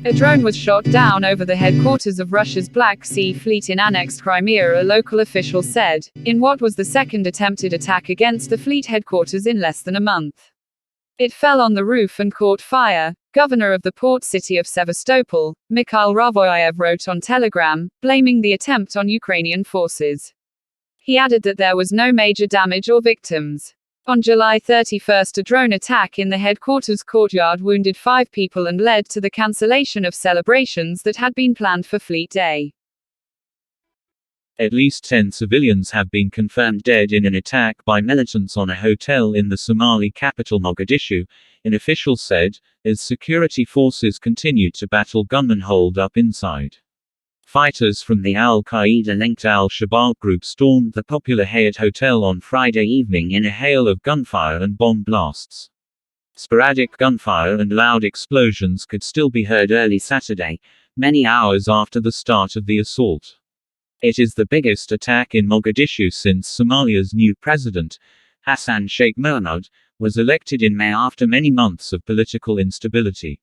A drone was shot down over the headquarters of Russia's Black Sea Fleet in annexed Crimea, a local official said, in what was the second attempted attack against the fleet headquarters in less than a month. It fell on the roof and caught fire, governor of the port city of Sevastopol, Mikhail Ravoyev wrote on Telegram, blaming the attempt on Ukrainian forces. He added that there was no major damage or victims. On July 31, a drone attack in the headquarters courtyard wounded 5 people and led to the cancellation of celebrations that had been planned for Fleet Day. At least 10 civilians have been confirmed dead in an attack by militants on a hotel in the Somali capital Mogadishu, an official said, as security forces continued to battle gunmen holed up inside. Fighters from the al-Qaeda-linked al-Shabaab group stormed the popular Hyatt Hotel on Friday evening in a hail of gunfire and bomb blasts. Sporadic gunfire and loud explosions could still be heard early Saturday, many hours after the start of the assault. It is the biggest attack in Mogadishu since Somalia's new president, Hassan Sheikh Mohamud, was elected in May after many months of political instability.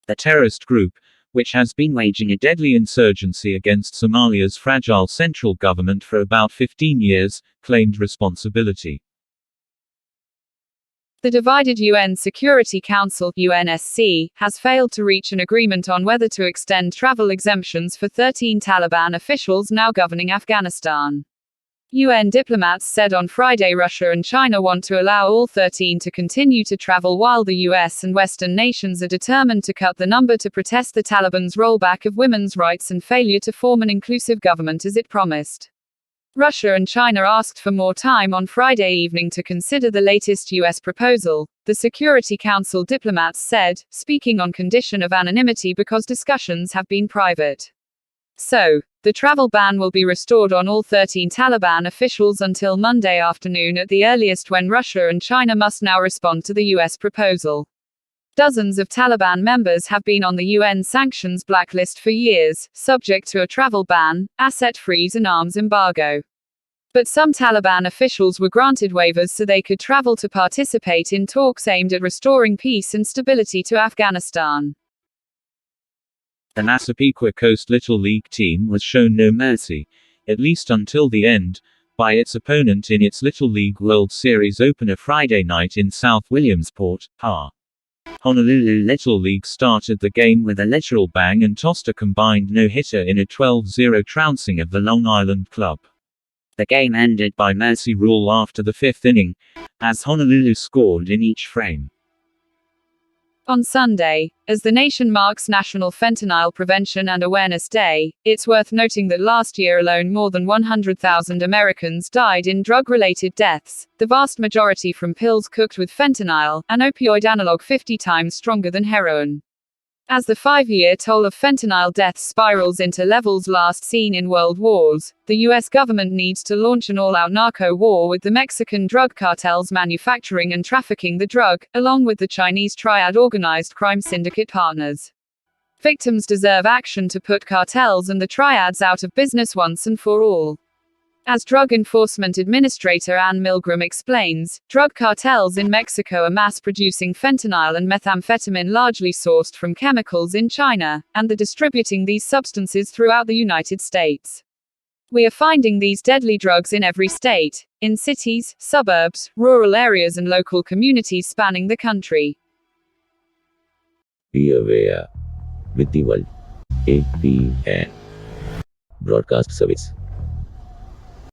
The terrorist group, which has been waging a deadly insurgency against Somalia's fragile central government for about 15 years, claimed responsibility. The divided UN Security Council (UNSC) has failed to reach an agreement on whether to extend travel exemptions for 13 Taliban officials now governing Afghanistan. UN diplomats said on Friday Russia and China want to allow all 13 to continue to travel, while the US and Western nations are determined to cut the number to protest the Taliban's rollback of women's rights and failure to form an inclusive government as it promised. Russia and China asked for more time on Friday evening to consider the latest US proposal, the Security Council diplomats said, speaking on condition of anonymity because discussions have been private. So, the travel ban will be restored on all 13 Taliban officials until Monday afternoon at the earliest, when Russia and China must now respond to the US proposal. Dozens of Taliban members have been on the UN sanctions blacklist for years, subject to a travel ban, asset freeze and arms embargo. But some Taliban officials were granted waivers so they could travel to participate in talks aimed at restoring peace and stability to Afghanistan. The Massapequa Coast Little League team was shown no mercy, at least until the end, by its opponent in its Little League World Series opener Friday night in South Williamsport, PA. Honolulu Little League started the game with a literal bang and tossed a combined no-hitter in a 12-0 trouncing of the Long Island club. The game ended by mercy rule after the 5th inning, as Honolulu scored in each frame. On Sunday, as the nation marks National Fentanyl Prevention and Awareness Day, it's worth noting that last year alone more than 100,000 Americans died in drug-related deaths, the vast majority from pills cooked with fentanyl, an opioid analog 50 times stronger than heroin. As the 5-year toll of fentanyl deaths spirals into levels last seen in world wars, the US government needs to launch an all-out narco war with the Mexican drug cartels manufacturing and trafficking the drug, along with the Chinese triad organized crime syndicate partners. Victims deserve action to put cartels and the triads out of business once and for all. As Drug Enforcement Administrator Ann Milgram explains, drug cartels in Mexico are mass-producing fentanyl and methamphetamine largely sourced from chemicals in China, and they're distributing these substances throughout the United States. We are finding these deadly drugs in every state, in cities, suburbs, rural areas and local communities spanning the country. Be aware. With the World. APN. Broadcast Service.